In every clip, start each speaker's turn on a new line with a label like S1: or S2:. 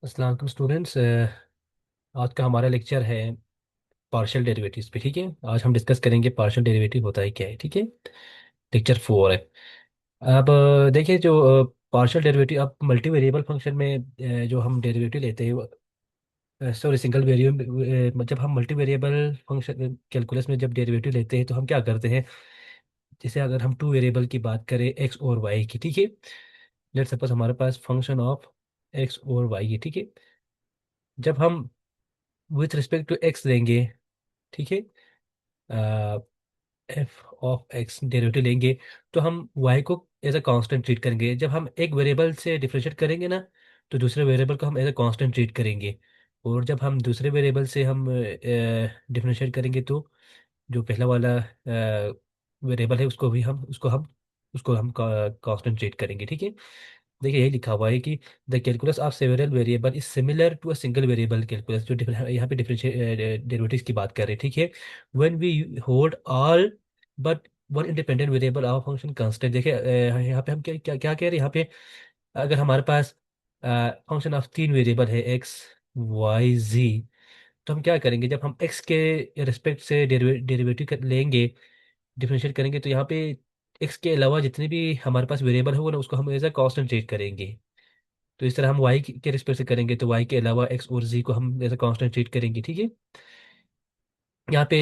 S1: अस्सलाम वालेकुम स्टूडेंट्स। आज का हमारा लेक्चर है पार्शियल डेरिवेटिव्स पे। ठीक है, आज हम डिस्कस करेंगे पार्शियल डेरिवेटिव होता है क्या है। ठीक है, लेक्चर 4 है। अब देखिए, जो पार्शियल डेरिवेटिव, अब मल्टी वेरिएबल फंक्शन में जो हम डेरिवेटिव लेते हैं, सॉरी सिंगल वेरिएबल, जब हम मल्टी वेरिएबल फंक्शन कैलकुलस में जब डेरिवेटिव लेते हैं तो हम क्या करते हैं। जैसे अगर हम टू वेरिएबल की बात करें, एक्स और वाई की, ठीक है। लेट्स सपोज हमारे पास फंक्शन ऑफ एक्स और वाई है, ठीक है। जब हम विथ रिस्पेक्ट टू एक्स लेंगे, ठीक है, एफ ऑफ एक्स डेरिवेटिव लेंगे, तो हम वाई को एज अ कांस्टेंट ट्रीट करेंगे। जब हम एक वेरिएबल से डिफरेंशिएट करेंगे ना, तो दूसरे वेरिएबल को हम एज अ कांस्टेंट ट्रीट करेंगे। और जब हम दूसरे वेरिएबल से हम डिफरेंशिएट करेंगे, तो जो पहला वाला वेरिएबल है उसको हम कांस्टेंट ट्रीट करेंगे। ठीक है, देखिए यही लिखा हुआ है कि the calculus of several variable is similar to a single variable calculus. जो यहाँ पे डिफरेंशियल डेरिवेटिव्स की बात कर रहे हैं, ठीक है। When we hold all but one independent variable of function constant. देखिए यहाँ पे हम क्या क्या क्या कह रहे हैं यहाँ पे। अगर हमारे पास फंक्शन ऑफ तीन वेरिएबल है, एक्स वाई जी, तो हम क्या करेंगे, जब हम एक्स के रिस्पेक्ट से डेरिवेटिव लेंगे, डिफरेंशिएट करेंगे, तो यहाँ पे एक्स के अलावा जितने भी हमारे पास वेरिएबल होगा ना, उसको हम एज अ कांस्टेंट ट्रीट करेंगे। तो इस तरह हम वाई के रिस्पेक्ट से करेंगे, तो वाई के अलावा एक्स और जी को हम एज अ कांस्टेंट ट्रीट करेंगे। ठीक है, यहाँ पे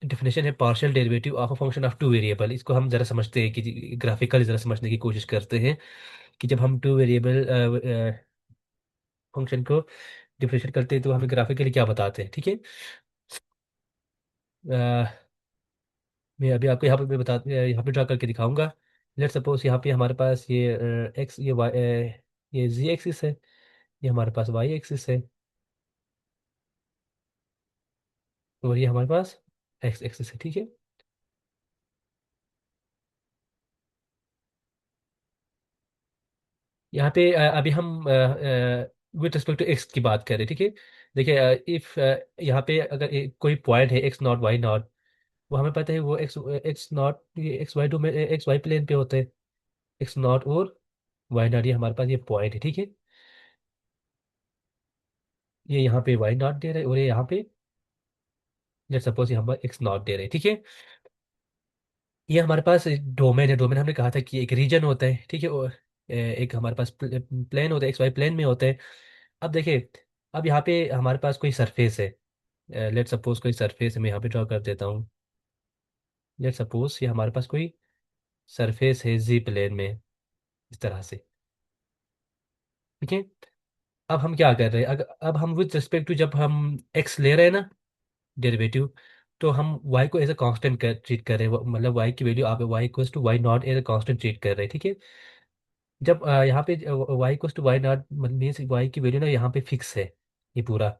S1: डिफिनेशन है partial derivative of a function of two variable. इसको हम जरा समझते हैं कि ग्राफिकली जरा समझने की कोशिश करते हैं कि जब हम टू वेरिएबल फंक्शन को डिफरेंशिएट करते हैं तो हमें ग्राफिकली क्या बताते हैं। ठीक है, मैं अभी आपको यहाँ पे यहाँ पे ड्रा करके दिखाऊंगा। लेट सपोज यहाँ पे हमारे पास ये एक्स, ये वाई, ये जी एक्सिस है, ये हमारे पास वाई एक्सिस है, और ये हमारे पास एक्स एक्सिस है। ठीक है, यहाँ पे अभी हम विथ रिस्पेक्ट टू एक्स की बात करें। ठीक है, देखिए इफ यहाँ पे अगर कोई पॉइंट है एक्स नॉट वाई नॉट, वो हमें पता है वो एक्स एक्स नॉट, ये x y domain, x y plane पे होते हैं। एक्स नॉट और वाई नॉट, ये हमारे पास ये पॉइंट है। ठीक है, ये यहाँ पे वाई नॉट दे रहे हैं और ये यहाँ पे लेट सपोज ये हमारे एक्स नॉट दे रहे हैं। ठीक है, ये हमारे पास डोमेन है। डोमेन हमने कहा था कि एक रीजन होता है, ठीक है, और एक हमारे पास प्लेन होता है, एक्स वाई प्लेन में होता है। अब देखिए, अब यहाँ पे हमारे पास कोई सरफेस है। लेट सपोज कोई सरफेस मैं यहाँ पे ड्रॉ कर देता हूँ। लेट सपोज ये हमारे पास कोई सरफेस है जी प्लेन में, इस तरह से। ठीक है, अब हम क्या कर रहे हैं, अब हम विद रिस्पेक्ट टू जब हम एक्स ले रहे हैं ना डेरिवेटिव, तो हम वाई को एज अ कांस्टेंट ट्रीट कर रहे हैं। मतलब वाई की वैल्यू आप y equals to y naught as a constant treat कर रहे हैं। ठीक है, जब यहाँ पे y equals to y naught means y की वैल्यू ना यहाँ पे फिक्स है, ये पूरा।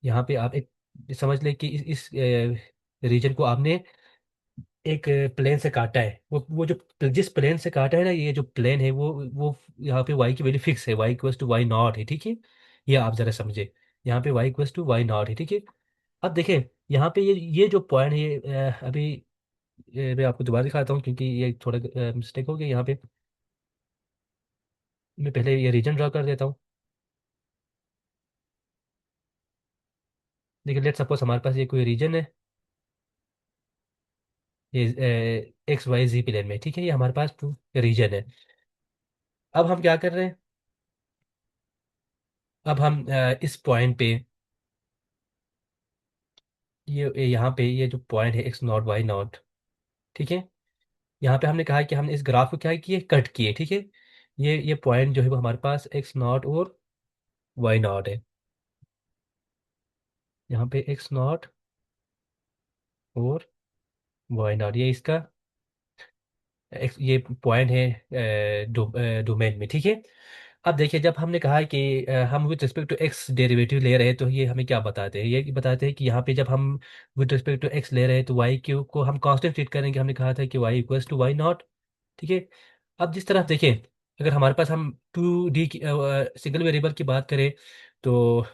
S1: यहाँ पे आप एक समझ लें कि इस रीजन को आपने एक प्लेन से काटा है। वो जो जिस प्लेन से काटा है ना, ये जो प्लेन है वो यहाँ पे वाई की वैल्यू फिक्स है, y equals to y naught है। ठीक है, ये आप जरा समझे, यहाँ पे y equals to y naught है। ठीक है, अब देखें यहाँ पे ये जो पॉइंट है, ये अभी मैं आपको दोबारा दिखाता हूँ क्योंकि ये थोड़ा मिस्टेक हो गया यहाँ पे। मैं पहले ये रीजन ड्रा कर देता हूँ। देखिए लेट सपोज हमारे पास ये कोई रीजन है, ये एक्स वाई जी प्लेन में। ठीक है, ये हमारे पास रीजन है। अब हम क्या कर रहे हैं, अब हम इस पॉइंट पे, ये यहाँ पे ये जो पॉइंट है एक्स नॉट वाई नॉट, ठीक है, यहाँ पे हमने कहा कि हमने इस ग्राफ को क्या किए, कट किए। ठीक है, ये पॉइंट जो है वो हमारे पास एक्स नॉट और वाई नॉट है। यहाँ पे एक्स नॉट और वाई नॉट, ये इसका ये पॉइंट है डोमेन में। ठीक है, अब देखिए जब हमने कहा है कि हम with respect to x derivative ले रहे हैं, तो ये हमें क्या बताते हैं, ये बताते हैं कि यहाँ पे जब हम विद रिस्पेक्ट टू एक्स ले रहे हैं तो वाई क्यू को हम कांस्टेंट ट्रीट करेंगे। हमने कहा था कि y equals to y naught. ठीक है, अब जिस तरह देखें, अगर हमारे पास हम टू डी की सिंगल वेरिएबल की बात करें, तो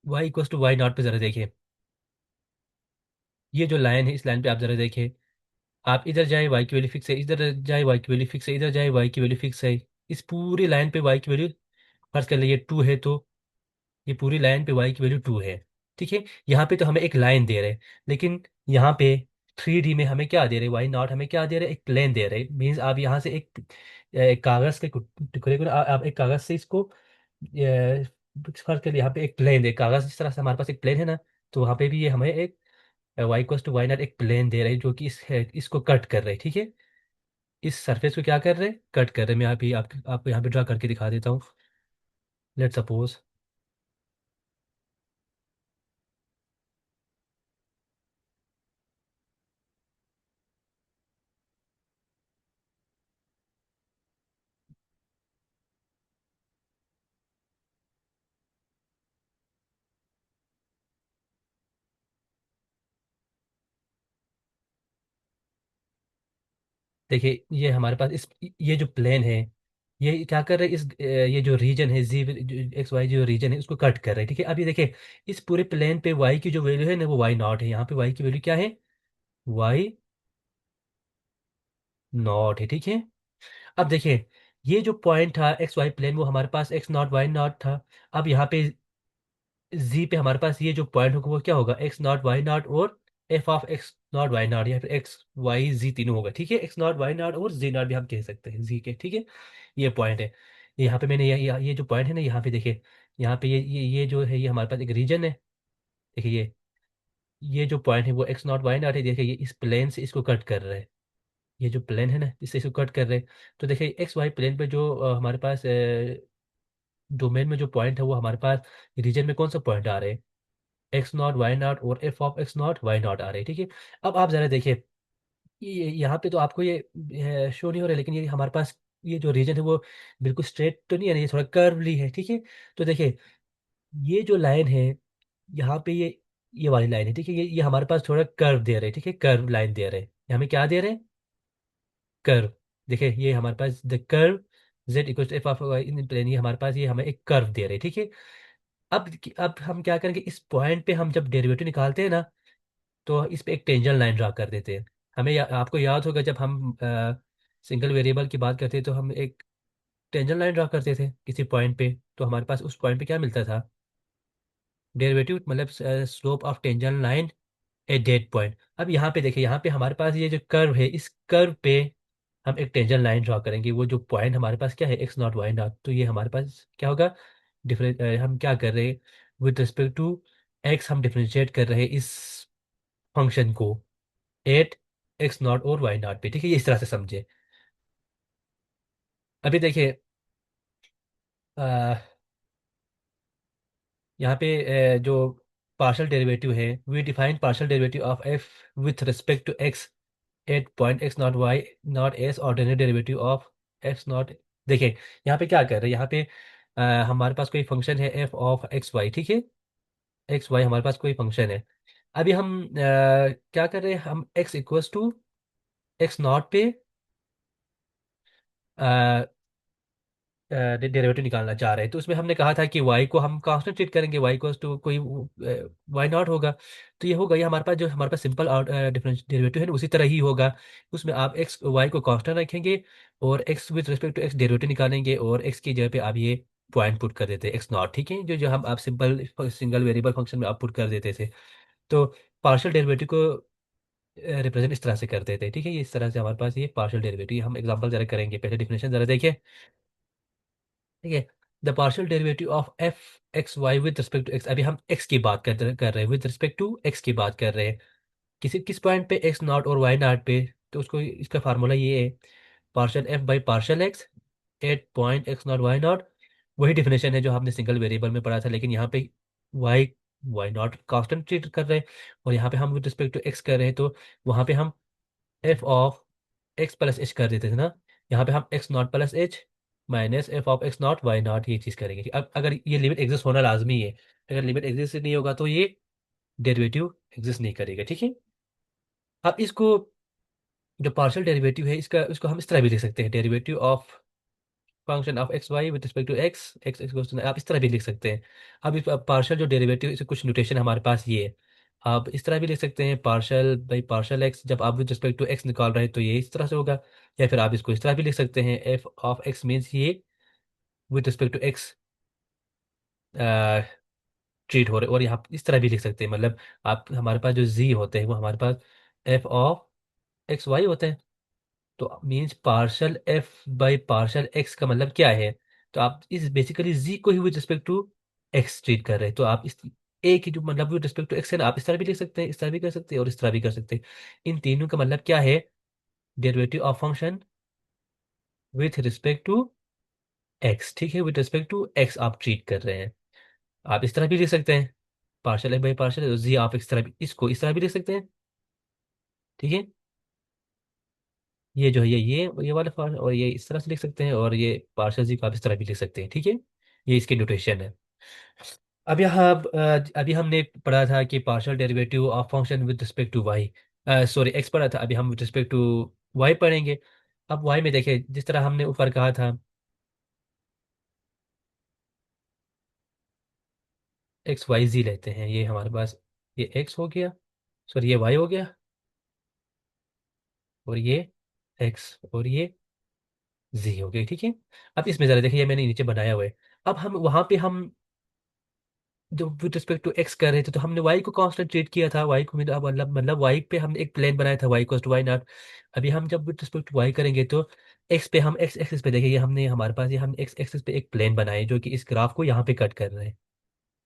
S1: y equals to y naught पे ज़रा देखें। ये जो लाइन है, इस लाइन पे आप ज़रा देखें। आप इधर जाए वाई की वैल्यू फिक्स है, इधर जाए वाई की वैल्यू फिक्स है, इधर जाए वाई की वैल्यू फिक्स है, इस पूरी लाइन पे वाई की वैल्यू, फर्ज कर लिए 2 है, तो ये पूरी लाइन पे वाई की वैल्यू 2 है। ठीक है, यहाँ पे तो हमें एक लाइन दे रहे हैं, लेकिन यहाँ पे 3D में हमें क्या दे रहे हैं, वाई नॉट हमें क्या दे रहे हैं, एक प्लेन दे रहे हैं। मीन्स आप यहाँ से एक कागज के टुकड़े को आप एक कागज से इसको फर्ज कर, यहाँ पे एक प्लेन दे कागज, जिस तरह से हमारे पास एक प्लेन है ना, तो वहाँ पे भी ये हमें एक y goes to y naught एक प्लेन दे रहे हैं, जो कि इसको कट कर रहे हैं। ठीक है, इस सरफेस को क्या कर रहे हैं, कट कर रहे हैं। मैं यहाँ पे आपको यहाँ पे ड्रा करके दिखा देता हूँ। लेट सपोज, देखिए ये हमारे पास इस ये जो प्लेन है, ये क्या कर रहे हैं, ये जो रीजन है जी, एक्स वाई जो रीजन है उसको कट कर रहे हैं। ठीक है, अब ये देखिए इस पूरे प्लेन पे वाई की जो वैल्यू है ना, वो वाई नॉट है। यहाँ पे वाई की वैल्यू क्या है, वाई नॉट है। ठीक है, अब देखिए ये जो पॉइंट था एक्स वाई प्लेन, वो हमारे पास एक्स नॉट वाई नॉट था। अब यहाँ पे जी पे हमारे पास ये जो पॉइंट होगा वो क्या होगा, एक्स नॉट वाई नॉट और f of x naught y naught, या फिर एक्स वाई जी तीनों होगा। ठीक है, एक्स नॉट वाई नॉट और जी नॉट भी हम कह सकते हैं जी के। ठीक है, ये पॉइंट है। यहाँ पे मैंने ये जो पॉइंट है ना, यहाँ पे देखिए, यहाँ पे ये जो है, ये हमारे पास एक रीजन है। देखिए ये जो पॉइंट है वो एक्स नॉट वाई नॉट है। देखिए ये इस प्लेन से इसको कट कर रहा है, ये जो प्लेन है ना इससे इसको कट कर रहे हैं। तो देखिए एक्स वाई प्लेन पे जो हमारे पास डोमेन में जो पॉइंट है, वो हमारे पास रीजन में कौन सा पॉइंट आ रहे हैं, एक्स नॉट वाई नॉट और f of x naught y naught आ रहे हैं। ठीक है, अब आप जरा देखिए, यहाँ पे तो आपको ये शो नहीं हो रहा है, लेकिन ये हमारे पास ये जो रीजन है वो बिल्कुल स्ट्रेट तो नहीं है ना, ये थोड़ा कर्वली है। ठीक है, तो देखिए ये जो लाइन है, यहाँ पे ये वाली लाइन है। ठीक है, ये हमारे पास थोड़ा कर्व दे रहे हैं। ठीक है, कर्व लाइन दे रहे हैं, ये हमें क्या दे रहे हैं, कर्व। देखिए ये हमारे पास the curve z equal f of y in plane, ये हमारे पास ये हमें एक कर्व दे रहे हैं। ठीक है, अब हम क्या करेंगे, इस पॉइंट पे हम जब डेरिवेटिव निकालते हैं ना, तो इस पे एक टेंजेंट लाइन ड्रा कर देते हैं। हमें आपको याद होगा जब हम सिंगल वेरिएबल की बात करते हैं, तो हम एक टेंजेंट लाइन ड्रा करते थे किसी पॉइंट पे, तो हमारे पास उस पॉइंट पे क्या मिलता था, डेरिवेटिव, मतलब slope of tangent line at that point. अब यहाँ पे देखिए, यहाँ पे हमारे पास ये जो कर्व है, इस कर्व पे हम एक टेंजेंट लाइन ड्रा करेंगे। वो जो पॉइंट हमारे पास क्या है, एक्स नॉट वाई नॉट, तो ये हमारे पास क्या होगा, डिफरेंट, हम क्या कर रहे हैं, विद रिस्पेक्ट टू एक्स हम डिफरेंशिएट कर रहे हैं इस फंक्शन को एट एक्स नॉट और वाई नॉट पे। ठीक है, ये इस तरह से समझे। अभी देखिए यहाँ पे जो पार्शियल डेरिवेटिव है, we define partial derivative of f with respect to x at point x naught y naught as ordinary derivative of x naught. देखिए यहाँ पे क्या कर रहे हैं, यहाँ पे हमारे पास कोई फंक्शन है एफ ऑफ एक्स वाई। ठीक है, एक्स वाई हमारे पास कोई फंक्शन है। अभी हम क्या कर रहे हैं, हम x equals to x naught पे डेरिवेटिव निकालना चाह रहे हैं। तो उसमें हमने कहा था कि y को हम कांस्टेंट ट्रीट करेंगे, y को तो कोई y नॉट होगा। तो ये होगा, ये हमारे पास जो हमारे पास सिंपल डिफरेंस डेरिवेटिव है ना, उसी तरह ही होगा। उसमें आप x y को कांस्टेंट रखेंगे और x with respect to x derivative निकालेंगे, और x की जगह पे आप ये पॉइंट पुट कर देते हैं एक्स नॉट। ठीक है, जो जो हम आप सिंपल सिंगल वेरिएबल फंक्शन में आप पुट कर देते थे। तो पार्शियल डेरिवेटिव को रिप्रेजेंट इस तरह से कर देते हैं। ठीक है, ये इस तरह से हमारे पास ये पार्शियल डेरिवेटिव, हम एग्जांपल जरा करेंगे, पहले डिफिनेशन जरा देखिए। ठीक है, the partial derivative of f x y with respect to x, अभी हम एक्स की बात कर रहे हैं, विद रिस्पेक्ट टू एक्स की बात कर रहे हैं, किसी किस पॉइंट पे, एक्स नॉट और वाई नॉट पे। तो उसको इसका फार्मूला ये है, partial f by partial x at point x naught y naught. वही डिफिनेशन है जो हमने सिंगल वेरिएबल में पढ़ा था, लेकिन यहाँ पे y y naught constant treat कर रहे हैं, और यहाँ पे हम विद रिस्पेक्ट टू एक्स कर रहे हैं, तो वहाँ पे हम f of x plus h कर देते थे ना, यहाँ पे हम x naught plus h minus f of x naught y naught ये चीज़ करेंगे। अब अगर ये लिमिट एग्जिस्ट होना लाजमी है, अगर लिमिट एग्जिस्ट नहीं होगा तो ये डेरिवेटिव एग्जिस्ट नहीं करेगा। ठीक है, अब इसको जो पार्शियल डेरिवेटिव है इसका, उसको हम इस तरह भी लिख सकते हैं, derivative of function of x y with respect to x x x, आप इस तरह भी लिख सकते हैं। अब इस पार्शियल जो डेरिवेटिव, इससे कुछ नोटेशन हमारे पास ये है, आप इस तरह भी लिख सकते हैं, पार्शल बाई पार्शल एक्स, जब आप विद रिस्पेक्ट टू एक्स निकाल रहे हैं तो ये इस तरह से होगा। या फिर आप इसको इस तरह भी लिख सकते हैं, एफ ऑफ एक्स मीन्स ये with respect to x treat हो रहे, और यहाँ इस तरह भी लिख सकते हैं, मतलब आप हमारे पास जो जी होते हैं वो हमारे पास एफ ऑफ एक्स वाई होते हैं। तो means partial f by partial x का मतलब क्या है? तो आप इस बेसिकली जी को ही with respect to x treat कर रहे हैं, तो आप इस एक ही जो मतलब विद रिस्पेक्ट टू एक्स है ना, आप इस तरह भी लिख सकते हैं, इस तरह भी कर सकते हैं और इस तरह भी कर सकते हैं। इन तीनों का मतलब क्या है? Derivative of function with respect to x, ठीक है, विद रिस्पेक्ट टू एक्स आप ट्रीट कर रहे हैं। आप इस तरह भी लिख सकते हैं, partial f by partial z, आप इस तरह भी, इसको इस तरह भी लिख सकते हैं, ठीक है। ये जो है ये वाला पार्ट, और ये इस तरह से लिख सकते हैं, और ये पार्शल जी को आप इस तरह भी लिख सकते हैं, ठीक है। ये इसकी नोटेशन है। अब यहाँ अभी हमने पढ़ा था कि partial derivative of function with respect to y, sorry x पढ़ा था, अभी हम विद रिस्पेक्ट टू वाई पढ़ेंगे। अब वाई में देखिए, जिस तरह हमने ऊपर कहा था, एक्स वाई जी लेते हैं, ये हमारे पास ये एक्स हो गया, सॉरी ये वाई हो गया, और ये एक्स, और ये जी हो गया, ठीक है। अब इसमें ज़रा देखिए, ये मैंने नीचे बनाया हुआ है। अब हम वहाँ पे हम जब विद रिस्पेक्ट टू एक्स कर रहे थे तो हमने वाई को कांस्टेंट ट्रीट किया था, वाई को मतलब वाई पे हमने एक प्लेन बनाया था, y goes to y naught. अभी हम जब विद रिस्पेक्ट टू वाई करेंगे तो एक्स पे हम एक्स एक्सिस पे देखिए, ये हमने हमारे पास ये हम एक्स एक्सिस पे एक प्लेन बनाए जो कि इस ग्राफ को यहाँ पे कट कर रहे हैं।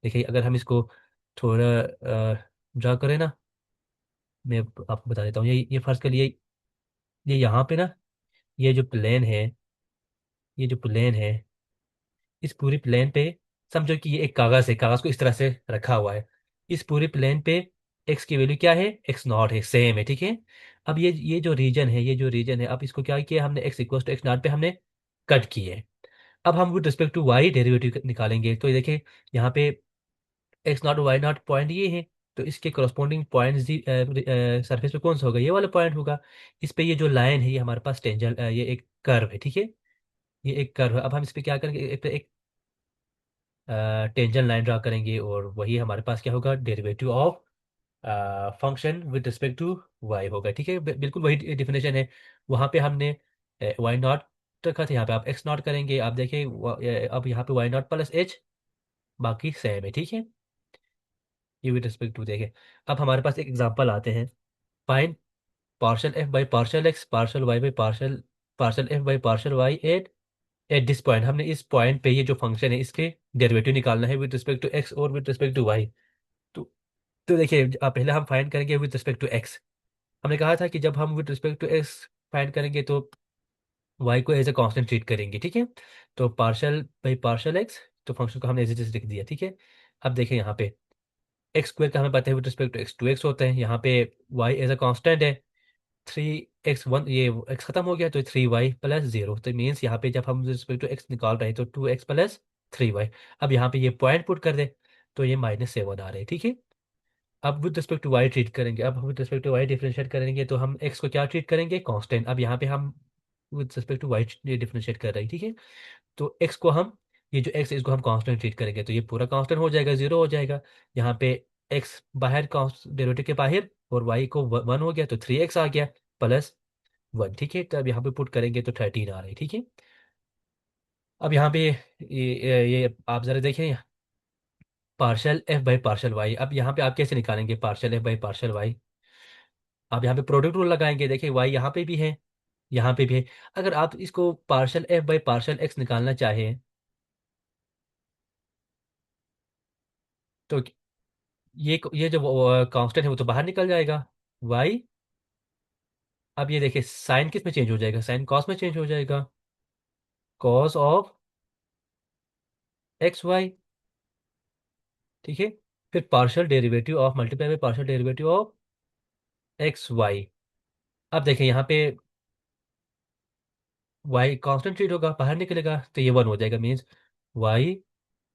S1: देखिए अगर हम इसको थोड़ा ड्रा करें ना, मैं आपको बता देता हूँ, ये फर्ज कर लिए, ये यहाँ पे ना, ये जो प्लेन है, ये जो प्लेन है, इस पूरी प्लेन पे समझो कि ये एक कागज है, कागज को इस तरह से रखा हुआ है। इस पूरी प्लेन पे एक्स की वैल्यू क्या है? एक्स नॉट है, सेम है, ठीक है। अब ये जो रीजन है, ये जो रीजन है, अब इसको क्या किया हमने, x equal to x naught पे हमने कट किए। अब हम with respect to y derivative निकालेंगे, तो ये देखिए यहाँ पे x naught y naught point ये है, तो इसके करस्पॉन्डिंग पॉइंट जी सरफेस पे कौन सा होगा? ये वाला पॉइंट होगा। इस पे ये जो लाइन है ये हमारे पास टेंजल, ये एक कर्व है, ठीक है। ये एक कर्व है। अब हम इस पे क्या करेंगे, एक टेंजेंट लाइन ड्रा करेंगे, और वही हमारे पास क्या होगा? Derivative of function with respect to y होगा, ठीक है। बिल्कुल वही डिफिनेशन है। वहाँ पे हमने वाई नॉट रखा था, यहाँ पे आप एक्स नॉट करेंगे। आप देखिए अब यहाँ पे वाई नॉट प्लस एच, बाकी सेम है, ठीक है। ये विद रिस्पेक्ट टू देखें। अब हमारे पास एक एग्जांपल आते हैं, find partial f by partial x partial y by partial partial f by partial y at this point. हमने इस पॉइंट पे ये जो फंक्शन है इसके डेरिवेटिव निकालना है विद रिस्पेक्ट टू एक्स और विद रिस्पेक्ट टू वाई। तो तो देखिए, पहले हम फाइंड करेंगे विद रिस्पेक्ट टू एक्स। हमने कहा था कि जब हम with respect to x find करेंगे तो वाई को एज ए कांस्टेंट ट्रीट करेंगे, ठीक है। तो पार्शल बाई पार्शल एक्स, तो फंक्शन को हमने एज इट इज लिख दिया, ठीक है। अब देखिए यहाँ पे एक्स स्क्वायर का हमें पता है with respect to x two x होता है, यहाँ पे वाई एज अ कांस्टेंट है, 3x1, ये एक्स खत्म हो गया तो 3y+0, तो मीन्स यहाँ पे जब हम रिस्पेक्ट टू एक्स निकाल रहे हैं तो 2x+3y। अब यहाँ पे ये पॉइंट पुट कर दे तो ये -7 आ रहे हैं, ठीक है। अब with respect to y treat करेंगे, अब हम with respect to y differentiate करेंगे तो हम एक्स को क्या ट्रीट करेंगे? कांस्टेंट। अब यहाँ पे हम with respect to y differentiate कर रहे हैं, ठीक है। तो एक्स को हम, ये जो एक्स है इसको हम कांस्टेंट ट्रीट करेंगे तो ये पूरा कांस्टेंट हो जाएगा, जीरो हो जाएगा। यहाँ पे एक्स बाहर डेरिवेटिव के बाहर, और वाई को 1 हो गया तो 3x आ गया +1, ठीक है। तो अब यहाँ पे पुट करेंगे तो 13 आ रही है, ठीक है। अब यहाँ पे ये आप जरा देखें, partial f by partial y. अब यहाँ पे आप कैसे निकालेंगे partial f by partial y? आप यहाँ पे प्रोडक्ट रूल लगाएंगे, देखिए वाई यहाँ पे भी है, यहाँ पे भी है। अगर आप इसको partial f by partial x निकालना चाहें तो ये जो कांस्टेंट है वो तो बाहर निकल जाएगा, वाई। अब ये देखिए साइन किस में चेंज हो जाएगा? साइन कॉस में चेंज हो जाएगा, कॉस ऑफ एक्स वाई, ठीक है। फिर partial derivative of multiply by partial derivative of x y. अब देखिए यहाँ पे वाई कांस्टेंट ट्रीट होगा, बाहर निकलेगा तो ये 1 हो जाएगा, means y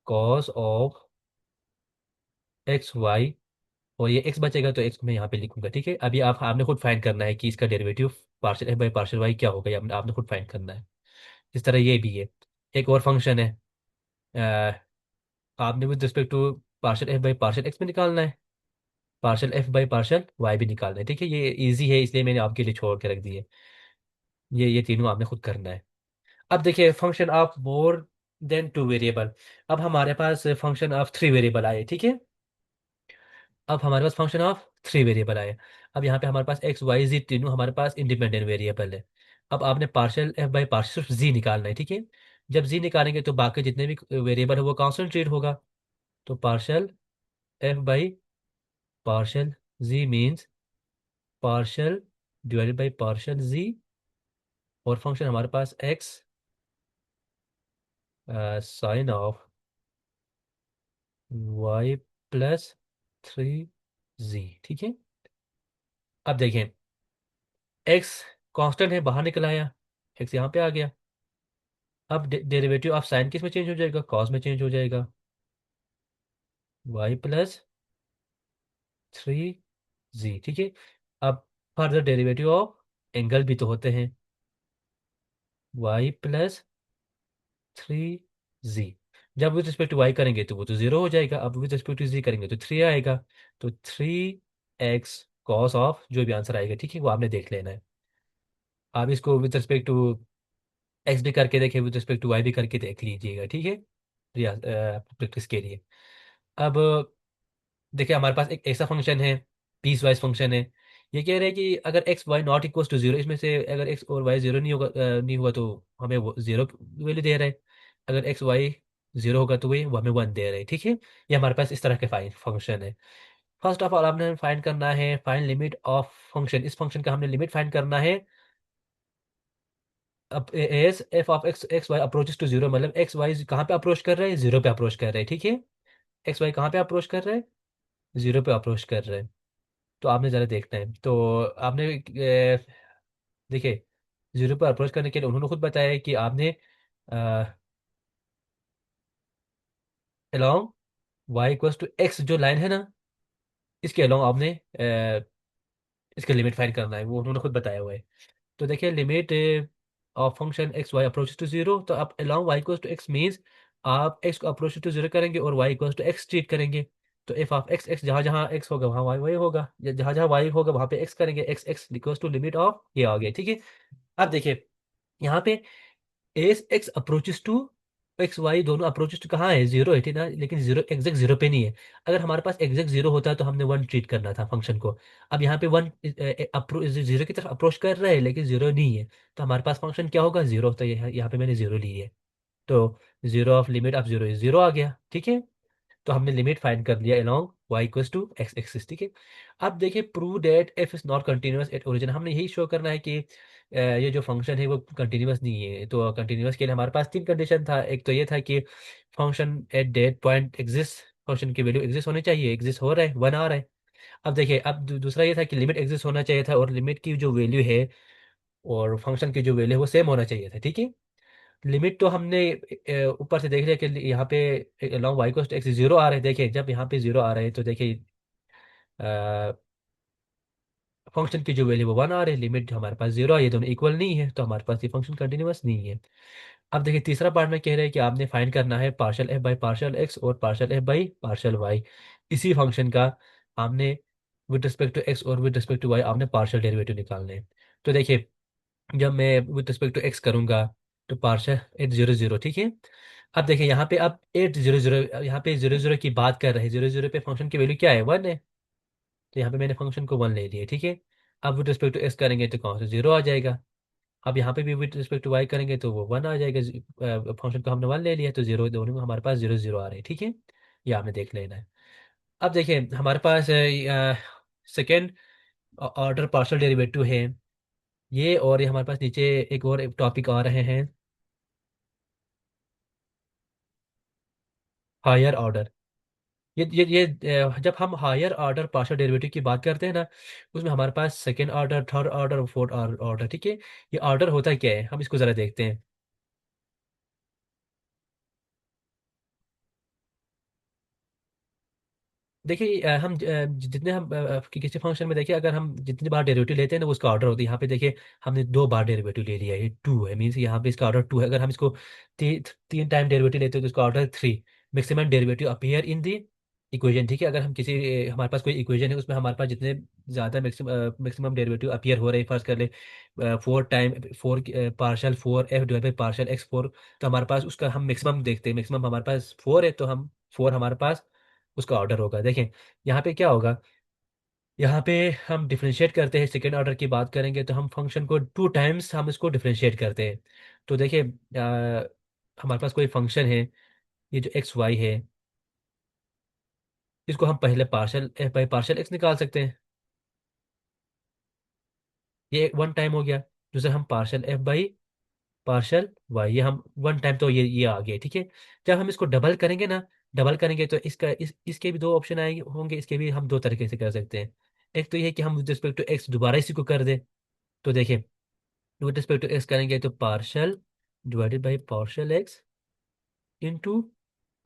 S1: cos of x y, और ये एक्स बचेगा तो एक्स मैं यहाँ पे लिखूंगा, ठीक है। अभी आप आपने खुद फाइंड करना है कि इसका derivative partial f by partial y क्या होगा, ये आपने खुद फाइंड करना है। इस तरह ये भी है। एक और फंक्शन है, आपने with respect to partial f by partial x में निकालना है। Partial f by partial y भी निकालना है। ठीक है, ये इजी है इसलिए मैंने आपके लिए छोड़ के रख दिए। ये तीनों आपने खुद करना है। अब देखिए function of more than two variable. अब हमारे पास फंक्शन ऑफ थ्री वेरिएबल आए। ठीक है, अब हमारे पास फंक्शन ऑफ थ्री वेरिएबल आए। अब यहाँ पे हमारे पास एक्स वाई जी तीनों हमारे पास इंडिपेंडेंट वेरिएबल है। अब आपने पार्शियल एफ बाई पार्शियल सिर्फ जी निकालना है। ठीक है, जब जी निकालेंगे तो बाकी जितने भी वेरिएबल है वो कॉन्सेंट्रेट होगा। तो partial f by partial z means partial divided by partial z, और फंक्शन हमारे पास x sine of y plus three z. ठीक है, अब देखें एक्स कांस्टेंट है, बाहर निकल आया, एक्स यहाँ पे आ गया। अब डेरिवेटिव ऑफ साइन किस में चेंज हो जाएगा, कॉस में चेंज हो जाएगा, वाई प्लस थ्री जी। ठीक है, अब फर्दर डेरिवेटिव ऑफ एंगल भी तो होते हैं, वाई प्लस थ्री जी। जब विद रिस्पेक्ट टू वाई करेंगे तो वो तो जीरो हो जाएगा, अब विद रिस्पेक्ट टू जी करेंगे तो थ्री आएगा। तो थ्री एक्स कॉस ऑफ जो भी आंसर आएगा, ठीक है, वो आपने देख लेना है। आप इसको विद रिस्पेक्ट टू एक्स भी करके देखें, विद रिस्पेक्ट टू वाई भी करके देख लीजिएगा। ठीक है, प्रैक्टिस के लिए। अब देखिए हमारे पास एक ऐसा फंक्शन है, पीस वाइज फंक्शन है। ये कह रहे हैं कि अगर x y naught equal to zero, इसमें से अगर एक्स और वाई जीरो नहीं होगा, नहीं हुआ तो हमें वो जीरो वैल्यू दे रहा है। अगर एक्स वाई जीरो होगा तो वो हमें वन दे रहा है। ठीक है, ये हमारे पास इस तरह के फाइन फंक्शन है। फर्स्ट ऑफ ऑल आपने फाइंड करना है फाइंड लिमिट ऑफ फंक्शन। इस फंक्शन का हमने लिमिट फाइंड करना है। अब as f of x x y approaches to zero, मतलब एक्स वाई कहाँ पे अप्रोच कर रहे हैं, जीरो पे अप्रोच कर रहे हैं। ठीक है, एक्स वाई कहाँ पे अप्रोच कर रहे हैं, जीरो पे अप्रोच कर रहे हैं। तो आपने ज़रा देखना है। तो आपने देखिए जीरो पर अप्रोच करने के लिए उन्होंने खुद बताया है कि आपने along y equals to x जो लाइन है ना, इसके अलोंग आपने इसका लिमिट फाइंड करना है, वो उन्होंने खुद बताया हुआ है। तो देखिए limit of function x y approach to zero, तो आप along y equals to x means आप एक्स को अप्रोच टू जीरो करेंगे और y equals to x treat करेंगे। तो एफ ऑफ एक्स एक्स जहाँ जहाँ एक्स होगा वहाँ वाई वाई होगा, या जहाँ जहाँ वाई होगा वहाँ पे एक्स करेंगे, x x equals to limit of ये आ गया। ठीक है, अब देखिए यहाँ पे as x approaches to x y दोनों अप्रोचेस टू कहाँ है, जीरो है, ठीक ना, लेकिन जीरो एग्जैक्ट जीरो पे नहीं है। अगर हमारे पास एग्जैक्ट जीरो होता तो हमने वन ट्रीट करना था फंक्शन को। अब यहाँ पे वन जीरो की तरफ अप्रोच कर रहा है लेकिन जीरो नहीं है, तो हमारे पास फंक्शन क्या होगा, जीरो। तो यहाँ पे मैंने जीरो ली है, तो zero of limit of zero is zero आ गया। ठीक है, तो हमने लिमिट फाइंड कर लिया along y equals to x axis. ठीक है, अब देखिए prove that f is not continuous at origin. हमने यही शो करना है कि ये जो फंक्शन है वो कंटिन्यूअस नहीं है। तो कंटिन्यूअस के लिए हमारे पास तीन कंडीशन था। एक तो ये था कि function at that point exist, function की वैल्यू एग्जिस्ट होनी चाहिए, एग्जिस्ट हो रहा है, वन आ रहा है। अब देखिए अब दूसरा ये था कि लिमिट एग्जिस्ट होना चाहिए था, और लिमिट की जो वैल्यू है और फंक्शन की जो वैल्यू है वो सेम होना चाहिए था। ठीक है, लिमिट तो हमने ऊपर से देख लिया कि यहाँ पे long y cost x zero आ रहे हैं। देखिए जब यहाँ पे जीरो आ रहे हैं तो देखिए फंक्शन की जो वैल्यू वो वन आ रही है, लिमिट हमारे पास जीरो है, ये दोनों इक्वल नहीं है, तो हमारे पास ये फंक्शन कंटिन्यूअस नहीं है। अब देखिए तीसरा पार्ट में कह रहे हैं कि आपने फाइंड करना है partial f by partial x और partial f by partial y. इसी फंक्शन का आपने विद रिस्पेक्ट टू एक्स और विद रिस्पेक्ट टू वाई आपने पार्शियल डेरिवेटिव निकालने हैं। तो देखिए जब मैं विद रिस्पेक्ट टू एक्स करूंगा तो पार्शियल एट जीरो जीरो। ठीक है, अब देखिए यहाँ पे अब एट जीरो जीरो, यहाँ पे जीरो जीरो की बात कर रहे हैं, जीरो जीरो पे फंक्शन की वैल्यू क्या है, वन है। तो यहाँ पे मैंने फंक्शन को वन ले लिया। ठीक है, अब विद रिस्पेक्ट टू एक्स करेंगे तो कौन सा जीरो आ जाएगा। अब यहाँ पे भी विद रिस्पेक्ट टू वाई करेंगे तो वो वन आ जाएगा। फंक्शन को हमने वन ले लिया तो जीरो, दोनों में हमारे पास जीरो जीरो आ रहे हैं। ठीक है, ये आपने देख लेना है। अब देखिए हमारे पास सेकेंड ऑर्डर पार्शियल डेरिवेटिव है ये, और ये हमारे पास नीचे एक और टॉपिक आ रहे हैं, हायर ऑर्डर। जब हम हायर ऑर्डर पार्शियल डेरिवेटिव की बात करते हैं ना, उसमें हमारे पास सेकेंड ऑर्डर, थर्ड ऑर्डर और फोर्थ ऑर्डर। ठीक है, ये ऑर्डर होता क्या है, हम इसको ज़रा देखते हैं। देखिए जितने हम किसी फंक्शन में देखिए, अगर हम जितनी बार डेरिवेटिव लेते हैं ना वो उसका ऑर्डर होता है। यहाँ पे देखिए हमने दो बार डेरिवेटिव ले लिया है, ये टू है, मीन्स यहाँ पे इसका ऑर्डर टू है। अगर हम इसको तीन टाइम डेरिवेटिव लेते हैं तो इसका order three. Maximum derivative appear in the equation, ठीक है। अगर हम किसी हमारे पास कोई इक्वेशन है, उसमें हमारे पास जितने ज़्यादा मैक्सिमम डेरिवेटिव अपीयर हो रहे हैं, फर्स्ट कर ले 4 partial 4 f divide by partial x 4। तो हमारे पास उसका हम मैक्सिमम देखते हैं, मैक्सिमम हमारे पास 4 है, तो हम 4 हमारे पास उसका ऑर्डर होगा। देखें यहाँ पे क्या होगा, यहाँ पे हम डिफरेंशिएट करते हैं। सेकेंड ऑर्डर की बात करेंगे तो हम फंक्शन को 2 टाइम्स हम इसको डिफरेंशिएट करते हैं। तो देखिए हमारे पास कोई फंक्शन है, ये जो एक्स वाई है, इसको हम पहले partial f by partial x निकाल सकते हैं, ये 1 टाइम हो गया। दूसरा हम partial f by partial y, ये हम 1 टाइम, तो ये आ गया, ठीक है। जब हम इसको डबल करेंगे ना, डबल करेंगे तो इसके भी दो ऑप्शन आएंगे होंगे, इसके भी हम दो तरीके से कर सकते हैं। एक तो ये कि हम विद रिस्पेक्ट टू एक्स दोबारा इसी को कर दें। तो देखिए विद रिस्पेक्ट टू एक्स करेंगे तो partial divided by partial x into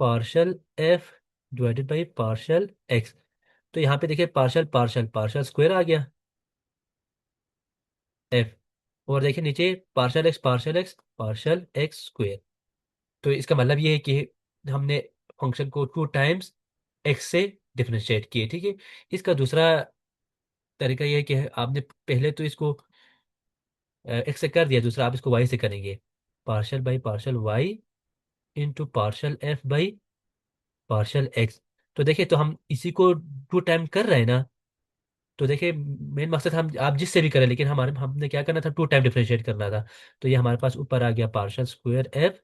S1: partial f divided by partial x. तो यहाँ पे देखिए पार्शल पार्शल पार्शल स्क्वायर आ गया एफ, और देखिए नीचे partial x partial x square. तो इसका मतलब ये है कि हमने फंक्शन को 2 टाइम्स एक्स से डिफरेंशिएट किए, ठीक है। इसका दूसरा तरीका ये है कि आपने पहले तो इसको एक्स से कर दिया, दूसरा आप इसको वाई से करेंगे, partial by partial y into partial f by partial x. तो देखिए तो हम इसी को 2 टाइम कर रहे हैं ना। तो देखिए मेन मकसद हम आप जिससे भी करें, लेकिन हमारे हमने क्या करना था, 2 टाइम डिफरेंशिएट करना था। तो ये हमारे पास ऊपर आ गया partial square f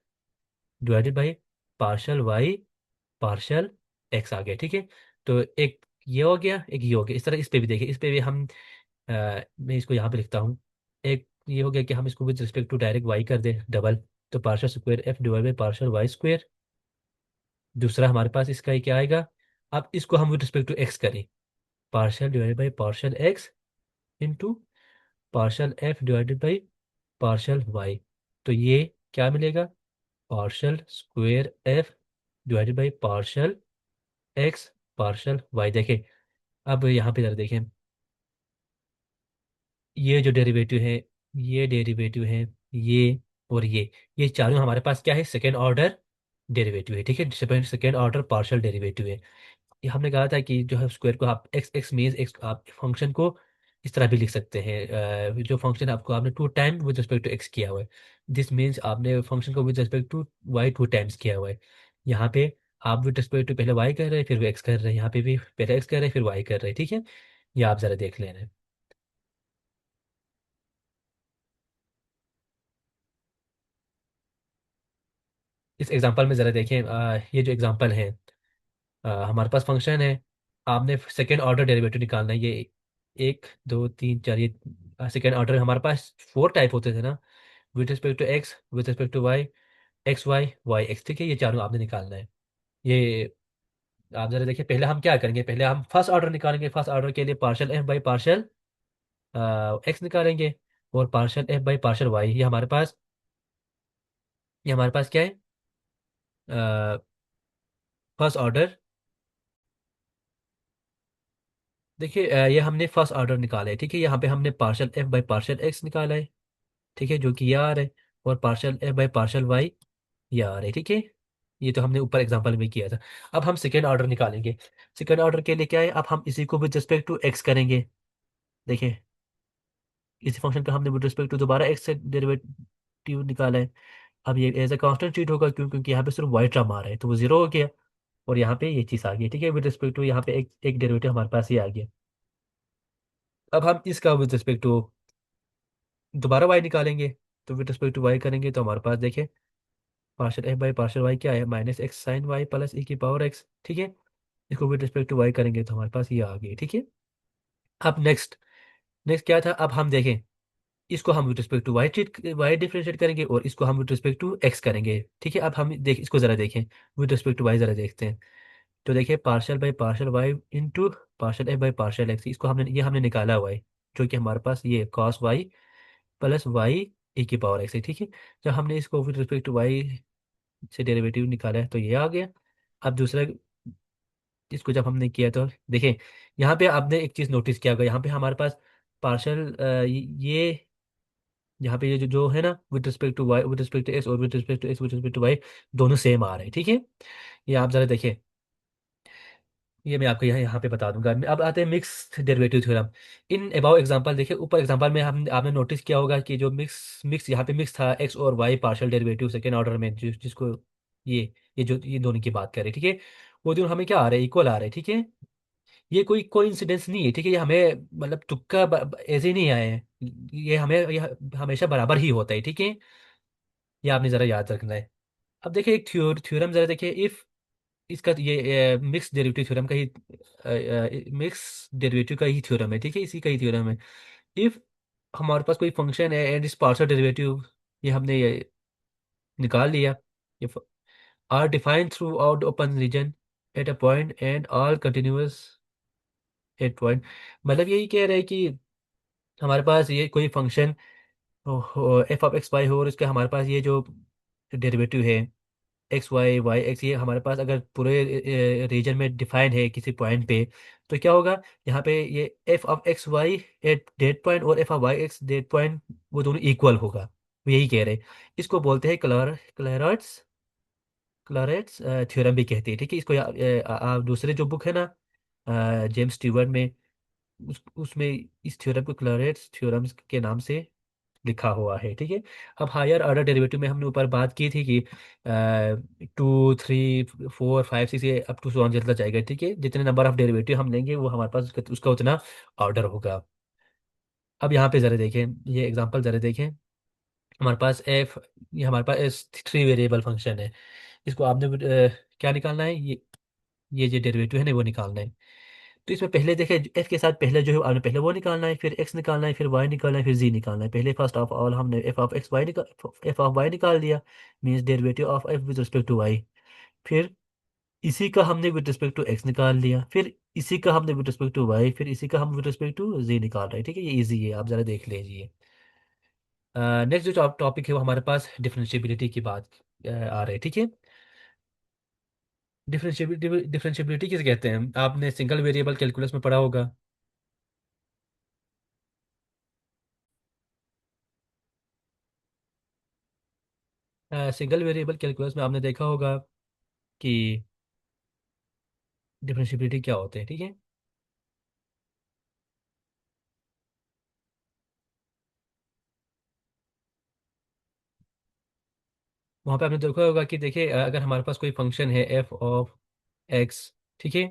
S1: divided by partial y partial x आ गया, ठीक है। तो एक ये हो गया, एक ये हो गया। इस तरह इस पे भी देखिए, इस पे भी हम मैं इसको यहाँ पे लिखता हूँ। एक ये हो गया कि हम इसको with respect to direct y कर दें डबल, तो partial square f divide by partial y square. दूसरा हमारे पास इसका ही क्या आएगा, अब इसको हम विद रिस्पेक्ट टू एक्स करें, partial divided by partial x into partial f divided by partial y. तो ये क्या मिलेगा, partial square f divided by partial x partial y. देखें अब यहाँ पे जरा देखें, ये जो डेरिवेटिव है, ये डेरिवेटिव है, ये और ये चारों हमारे पास क्या है, सेकेंड ऑर्डर डेरिवेटिव है, ठीक है। सेकेंड ऑर्डर पार्शियल डेरिवेटिव है। ये हमने कहा था कि जो है स्क्वायर को आप एक्स एक्स मीन्स एक्स, आप फंक्शन को इस तरह भी लिख सकते हैं। जो फंक्शन आपको आपने 2 time with respect to x किया हुआ है, दिस मीन्स आपने फंक्शन को with respect to y 2 times किया हुआ है। यहाँ पे आप विद रिस्पेक्ट टू पहले वाई कर रहे हैं फिर एक्स कर रहे हैं, यहाँ पे भी पहले एक्स कर रहे हैं फिर वाई कर रहे हैं, ठीक है। ये आप ज़रा देख लेना। इस एग्जांपल में ज़रा देखें, ये जो एग्जांपल है, हमारे पास फंक्शन है, आपने सेकेंड ऑर्डर डेरिवेटिव निकालना है। ये 1 2 3 4, ये सेकेंड ऑर्डर हमारे पास 4 टाइप होते थे ना, with respect to x with respect to y x y y x, ठीक है। ये चारों आपने निकालना है। ये आप जरा देखिए, पहले हम क्या करेंगे, पहले हम फर्स्ट ऑर्डर निकालेंगे। फर्स्ट ऑर्डर के लिए partial f by partial x निकालेंगे, और partial f by partial y, ये हमारे पास क्या है, फर्स्ट ऑर्डर। देखिए ये हमने फर्स्ट ऑर्डर निकाला है, ठीक है। यहाँ पे हमने partial f by partial x निकाला है, ठीक है, जो कि ये आ रहा है। और partial f by partial y ये आ रहा है, ठीक है। ये तो हमने ऊपर एग्जांपल में किया था। अब हम सेकेंड ऑर्डर निकालेंगे। सेकेंड ऑर्डर के लिए क्या है, अब हम इसी को विद रिस्पेक्ट टू एक्स करेंगे। देखिए इसी फंक्शन का हमने विद रिस्पेक्ट टू दोबारा एक्स से डेरिवेटिव निकाला है। अब ये एज ए कांस्टेंट ट्रीट होगा, क्यों, क्योंकि यहाँ पे सिर्फ वाई टर्म आ रहा है, तो वो जीरो हो गया। और यहाँ पे ये चीज़ आ गई, ठीक है। विद रिस्पेक्ट टू यहाँ पे एक डेरिवेटिव हमारे पास ये आ गया। अब हम इसका विद रिस्पेक्ट टू दोबारा वाई निकालेंगे। तो विद रिस्पेक्ट टू वाई करेंगे तो हमारे पास देखिए partial f by partial y क्या है, minus x sine y plus e की पावर एक्स, ठीक है। इसको विद रिस्पेक्ट टू वाई करेंगे तो हमारे पास ये आ गई, ठीक है। अब नेक्स्ट नेक्स्ट क्या था, अब हम देखें, इसको हम with respect to y differentiate करेंगे, और इसको हम विद रिस्पेक्ट टू एक्स करेंगे, ठीक है। अब हम देख इसको ज़रा देखें, विद रिस्पेक्ट टू वाई ज़रा देखते हैं। तो देखिए partial by partial y into partial f by partial x, इसको हमने निकाला हुआ है, जो कि हमारे पास ये कॉस वाई प्लस वाई ई की पावर एक्स है, ठीक है। जब हमने इसको विद रिस्पेक्ट टू वाई से डेरिवेटिव निकाला है तो ये आ गया। अब दूसरा इसको जब हमने किया तो देखें, यहाँ पे आपने एक चीज़ नोटिस किया होगा, यहाँ पे हमारे पास पार्शल ये यहाँ पे ये जो है ना, with respect to y with respect to x और with respect to x with respect to y, दोनों सेम आ रहे हैं, ठीक है। ये आप ज़रा देखिए, ये मैं आपको यहाँ यहाँ पे बता दूंगा। अब आते हैं mix derivative theorem. In above example देखिए, ऊपर एग्जांपल में हम आपने नोटिस किया होगा कि जो मिक्स मिक्स यहाँ पे मिक्स था एक्स और y partial derivative second order में, जिसको ये दोनों की बात करें, ठीक है। वो दोनों हमें क्या आ रहे हैं, इक्वल आ रहे हैं, ठीक है। ये कोई कोइंसिडेंस नहीं है, ठीक है। ये हमें मतलब तुक्का ऐसे ही नहीं आए हैं, ये हमेशा बराबर ही होता है, ठीक है। ये आपने जरा याद रखना है। अब देखिए एक थ्योरम जरा देखिए, इफ इसका ये मिक्स डेरिवेटिव थ्योरम का ही मिक्स डेरिवेटिव का ही थ्योरम है, ठीक है, इसी का ही थ्योरम है। इफ हमारे पास कोई फंक्शन है एंड इस पार्शियल डेरिवेटिव, ये हमने ये निकाल लिया, ये are defined throughout open region at a point and all continuous at point. मतलब यही कह रहे हैं कि हमारे पास ये कोई function f of x y हो, और इसका हमारे पास ये जो डेरिवेटिव है एक्स वाई वाई एक्स, ये हमारे पास अगर पूरे रीजन में डिफाइन है किसी पॉइंट पे, तो क्या होगा यहाँ पे, ये f of x y at that point और f of y x that point, वो दोनों इक्वल होगा। वो यही कह रहे हैं। इसको बोलते हैं क्लैरेट्स क्लैरेट्स थ्योरम भी कहते हैं, ठीक है। इसको आप दूसरे जो बुक है ना, जेम्स स्टीवर्ट में, उसमें इस थ्योरम को क्लैरेट्स थ्योरम्स के नाम से लिखा हुआ है, ठीक है। अब हायर ऑर्डर डेरिवेटिव में हमने ऊपर बात की थी कि 2 3 4 5 6 ये अप टू 100 चलता जाएगा, ठीक है। जितने नंबर ऑफ डेरिवेटिव हम लेंगे वो हमारे पास उसका उतना ऑर्डर होगा। अब यहाँ पे ज़रा देखें, ये एग्जांपल ज़रा देखें। हमारे पास एफ ये हमारे पास एस 3 वेरिएबल फंक्शन है। इसको आपने क्या निकालना है, ये जो डेरिवेटिव है ना वो निकालना है। तो इसमें पहले देखें, एफ के साथ पहले जो है आपने पहले वो निकालना है, फिर एक्स निकालना है, फिर वाई निकालना है, फिर जी निकालना है। पहले फर्स्ट ऑफ ऑल हमने एफ ऑफ वाई निकाल दिया, means derivative of f with respect to y. फिर इसी का हमने विद रिस्पेक्ट टू एक्स निकाल लिया, फिर इसी का हमने विद रिस्पेक्ट टू वाई, फिर इसी का हम विद रिस्पेक्ट टू जी निकाल रहे हैं, ठीक है। ये इजी है, आप जरा देख लीजिए। नेक्स्ट जो टॉपिक है वो हमारे पास डिफरेंशिएबिलिटी की बात आ रही है, ठीक है। डिफरेंशिएबिलिटी किसे कहते हैं, आपने सिंगल वेरिएबल कैलकुलस में पढ़ा होगा। सिंगल वेरिएबल कैलकुलस में आपने देखा होगा कि डिफरेंशिएबिलिटी क्या होते हैं, ठीक है। वहाँ पे आपने देखा होगा कि देखिए, अगर हमारे पास कोई फंक्शन है एफ ऑफ एक्स, ठीक है।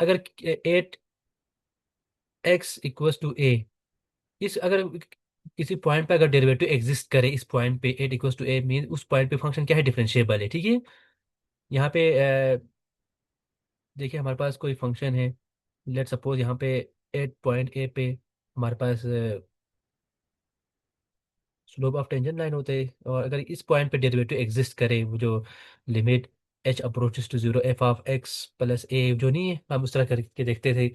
S1: अगर एट एक्स इक्वल्स टू ए, इस अगर किसी पॉइंट पे अगर डेरिवेटिव एग्जिस्ट करे, इस पॉइंट पे at equals to a mean उस पॉइंट पे फंक्शन क्या है, डिफरेंशिएबल है, ठीक है। यहाँ पे देखिए हमारे पास कोई फंक्शन है, लेट सपोज यहाँ पे एट पॉइंट ए पे हमारे पास स्लोप ऑफ टेंजेंट लाइन होते हैं, और अगर इस पॉइंट पे डेरिवेटिव एग्जिस्ट करे, वो जो limit h approaches to zero f of x plus a जो नहीं है, हम उस तरह करके देखते थे।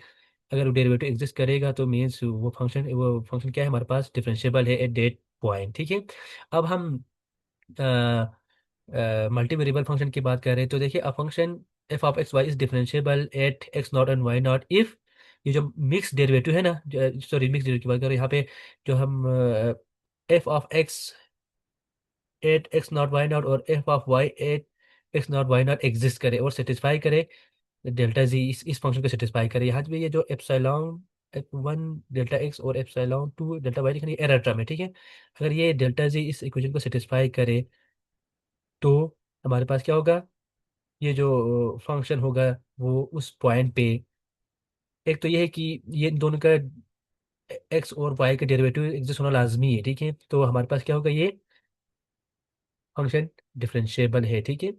S1: अगर वो डेरिवेटिव एग्जिस्ट करेगा तो मीन्स वो फंक्शन क्या है, हमारे पास डिफरेंशिएबल है एट डेट पॉइंट, ठीक है। अब हम मल्टी वेरिएबल फंक्शन की बात कर रहे हैं, तो देखिए a function f of x y is differentiable at x naught and y naught if, ये जो मिक्स डेरिवेटिव है ना, सॉरी मिक्स डेरिवेटिव की बात कर रहे हैं यहाँ पे, जो हम f of x at x naught y naught और f of y at x naught y naught exist करे और सेटिस्फाई करे डेल्टा जी, इस फंक्शन को सेटिस्फाई करे। यहाँ पे ये जो एप्सिलॉन वन डेल्टा एक्स और एप्सिलॉन टू डेल्टा वाई लिखने एरर टर्म है, ठीक है। अगर ये डेल्टा जी इस इक्वेशन को सेटिस्फाई करे, तो हमारे पास क्या होगा, ये जो फंक्शन होगा वो उस पॉइंट पे, एक तो ये है कि ये इन दोनों का एक्स और वाई का डेरिवेटिव एग्जिस्ट होना लाजमी है, ठीक है। तो हमारे पास क्या होगा, ये फंक्शन डिफरेंशिएबल है, ठीक है।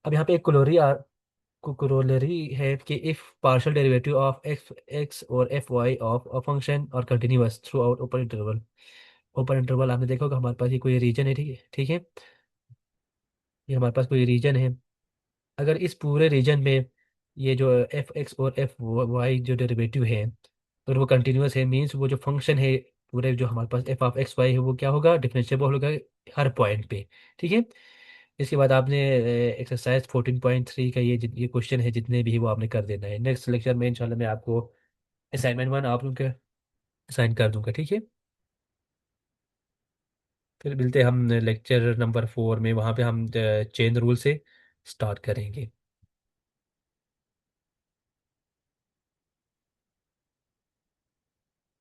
S1: अब यहाँ पे एक कोरोलरी है कि if partial derivative of x x और f y of a function और continuous throughout open interval. Open interval आपने देखा होगा, हमारे पास ये कोई रीजन है, ठीक है, ठीक है। ये हमारे पास कोई रीजन है, अगर इस पूरे रीजन में ये जो एफ एक्स और एफ वाई जो डेरिवेटिव है, अगर वो कंटिन्यूअस है, मीन्स वो जो फंक्शन है पूरे जो हमारे पास एफ ऑफ एक्स वाई है वो क्या होगा, डिफरेंशिएबल होगा हर पॉइंट पे, ठीक है। इसके बाद आपने एक्सरसाइज 14.3 का ये क्वेश्चन है, जितने भी वो आपने कर देना है। नेक्स्ट लेक्चर में इंशाल्लाह मैं आपको असाइनमेंट वन आप लोग का असाइन कर दूंगा, ठीक है। फिर मिलते हैं हम लेक्चर नंबर 4 में, वहाँ पे हम चेन रूल से स्टार्ट करेंगे।